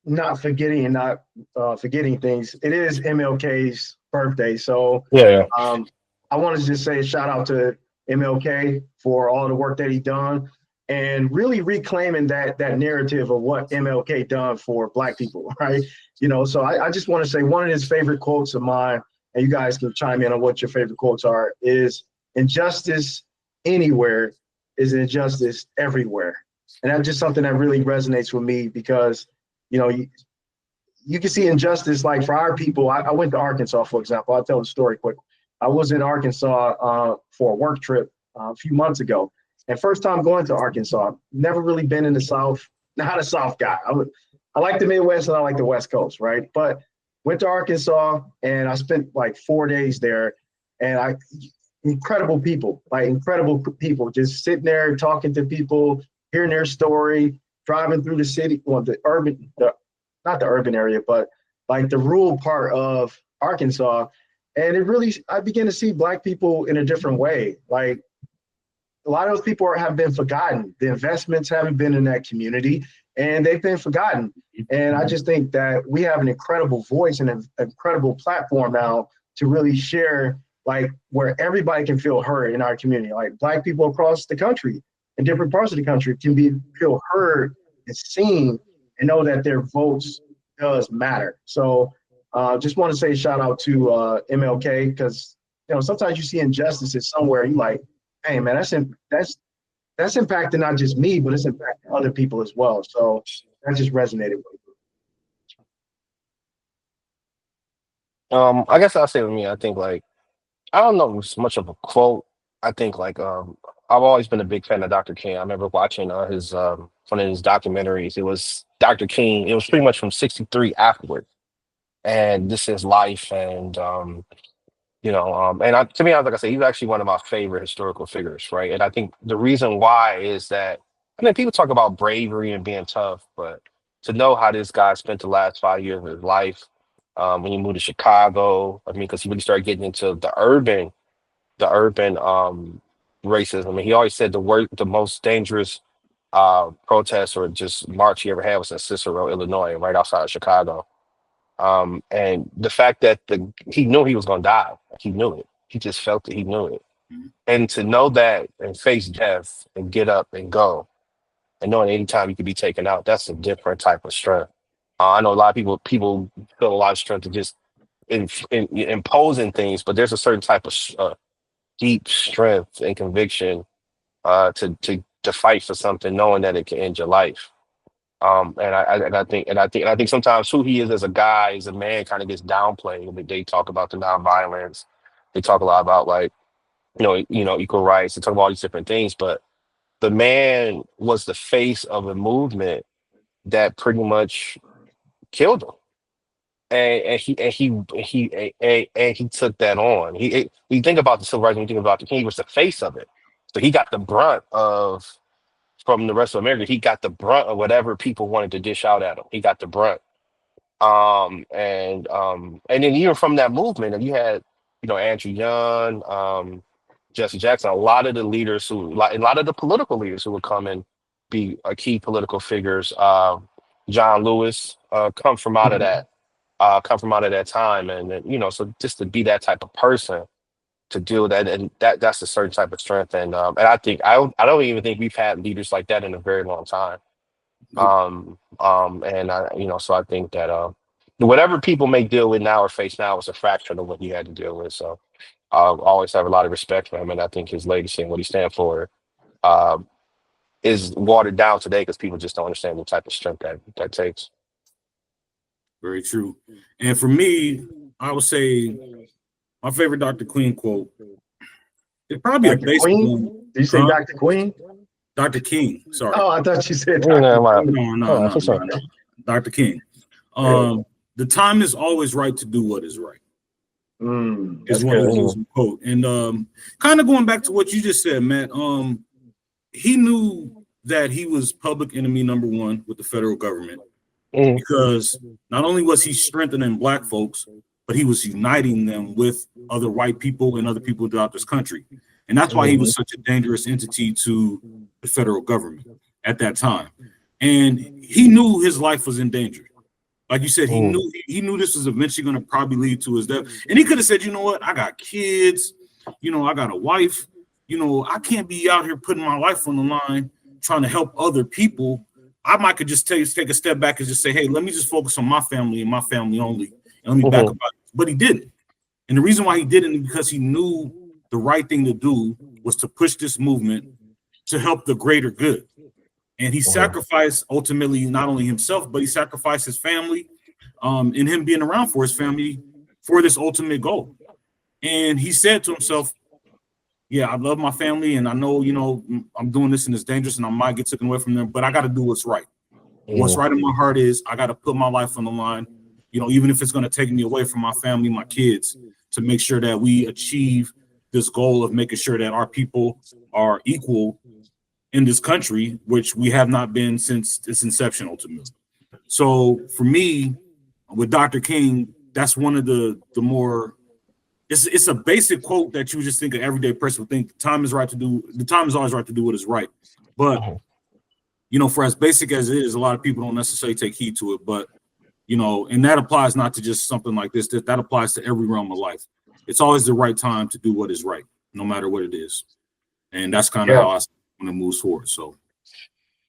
not forgetting and not forgetting things, it is MLK's birthday. So Yeah. I want to just say a shout out to MLK for all the work that he done and really reclaiming that narrative of what MLK done for Black people, right? So I just want to say one of his favorite quotes of mine, and you guys can chime in on what your favorite quotes are, is injustice anywhere is injustice everywhere. And that's just something that really resonates with me because, you can see injustice like for our people. I went to Arkansas, for example. I'll tell the story quick. I was in Arkansas for a work trip a few months ago. And first time going to Arkansas, never really been in the South, not a South guy. I like the Midwest and I like the West Coast, right? But went to Arkansas and I spent like 4 days there and incredible people, just sitting there talking to people, hearing their story, driving through the city, not the urban area, but like the rural part of Arkansas. And I began to see Black people in a different way. Like a lot of those people have been forgotten. The investments haven't been in that community and they've been forgotten. And I just think that we have an incredible voice and an incredible platform now to really share like where everybody can feel heard in our community. Like Black people across the country in different parts of the country can feel heard and seen and know that their votes does matter. So just want to say shout out to MLK because sometimes you see injustices somewhere. You like, hey man, that's impacting not just me, but it's impacting other people as well. So that just resonated with me. I guess I'll say with me, I think like I don't know as much of a quote. I think like I've always been a big fan of Dr. King. I remember watching his one of his documentaries. It was Dr. King. It was pretty much from '63 afterwards, and this is life. And to me, like I said, he's actually one of my favorite historical figures, right? And I think the reason why is that people talk about bravery and being tough, but to know how this guy spent the last 5 years of his life when he moved to Chicago, because he really started getting into the urban racism. I mean, he always said the most dangerous protest or just march he ever had was in Cicero, Illinois, right outside of Chicago. And the fact that he knew he was going to die, he knew it. He just felt it. He knew it. And to know that and face death and get up and go, and knowing anytime you could be taken out, that's a different type of strength. I know a lot of people feel a lot of strength to just imposing things, but there's a certain type of deep strength and conviction to fight for something, knowing that it can end your life. And I think sometimes who he is as a guy, as a man, kind of gets downplayed. They talk about the nonviolence. They talk a lot about like, equal rights. They talk about all these different things, but the man was the face of a movement that pretty much killed him. And he took that on. You think about the civil rights, when you think about the king, he was the face of it. So he got the brunt of from the rest of America. He got the brunt of whatever people wanted to dish out at him. He got the brunt. And then even from that movement, and you had, Andrew Young, Jesse Jackson, a lot of the leaders a lot of the political leaders who would come and be key political figures, John Lewis, come from out of that, time. So just to be that type of person to deal with that, and that's a certain type of strength. And I don't even think we've had leaders like that in a very long time. So I think that whatever people may deal with now or face now is a fraction of what he had to deal with. So I always have a lot of respect for him, and I think his legacy and what he stands for uh, is watered down today because people just don't understand the type of strength that takes. Very true. And for me, I would say my favorite Dr. Queen quote is probably Dr. a basic Queen? one. Did you say Dr. Queen? Dr. King. Sorry. Oh, I thought you said No, Dr. No. Dr. King. The time is always right to do what is right. Is one of his quote. And kind of going back to what you just said, Matt, he knew that he was public enemy number one with the federal government because not only was he strengthening Black folks, but he was uniting them with other white people and other people throughout this country. And that's why he was such a dangerous entity to the federal government at that time. And he knew his life was in danger. Like you said, he knew this was eventually going to probably lead to his death. And he could have said, you know what, I got kids, you know, I got a wife, you know, I can't be out here putting my life on the line trying to help other people. I might could just take a step back and just say, hey, let me just focus on my family and my family only. And let me back up. But he didn't. And the reason why he didn't is because he knew the right thing to do was to push this movement to help the greater good. And he sacrificed ultimately not only himself, but he sacrificed his family and him being around for his family for this ultimate goal. And he said to himself, yeah, I love my family, and I know, you know, I'm doing this and it's dangerous and I might get taken away from them, but I got to do what's right. What's right in my heart is I got to put my life on the line, you know, even if it's going to take me away from my family, my kids, to make sure that we achieve this goal of making sure that our people are equal in this country, which we have not been since its inception ultimately. So for me, with Dr. King, that's one of the more, it's a basic quote that you just think an everyday person would think the time is always right to do what is right. But you know, for as basic as it is, a lot of people don't necessarily take heed to it. But you know, and that applies not to just something like this, that applies to every realm of life. It's always the right time to do what is right, no matter what it is. And that's kind of how I want to move forward. So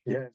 yeah.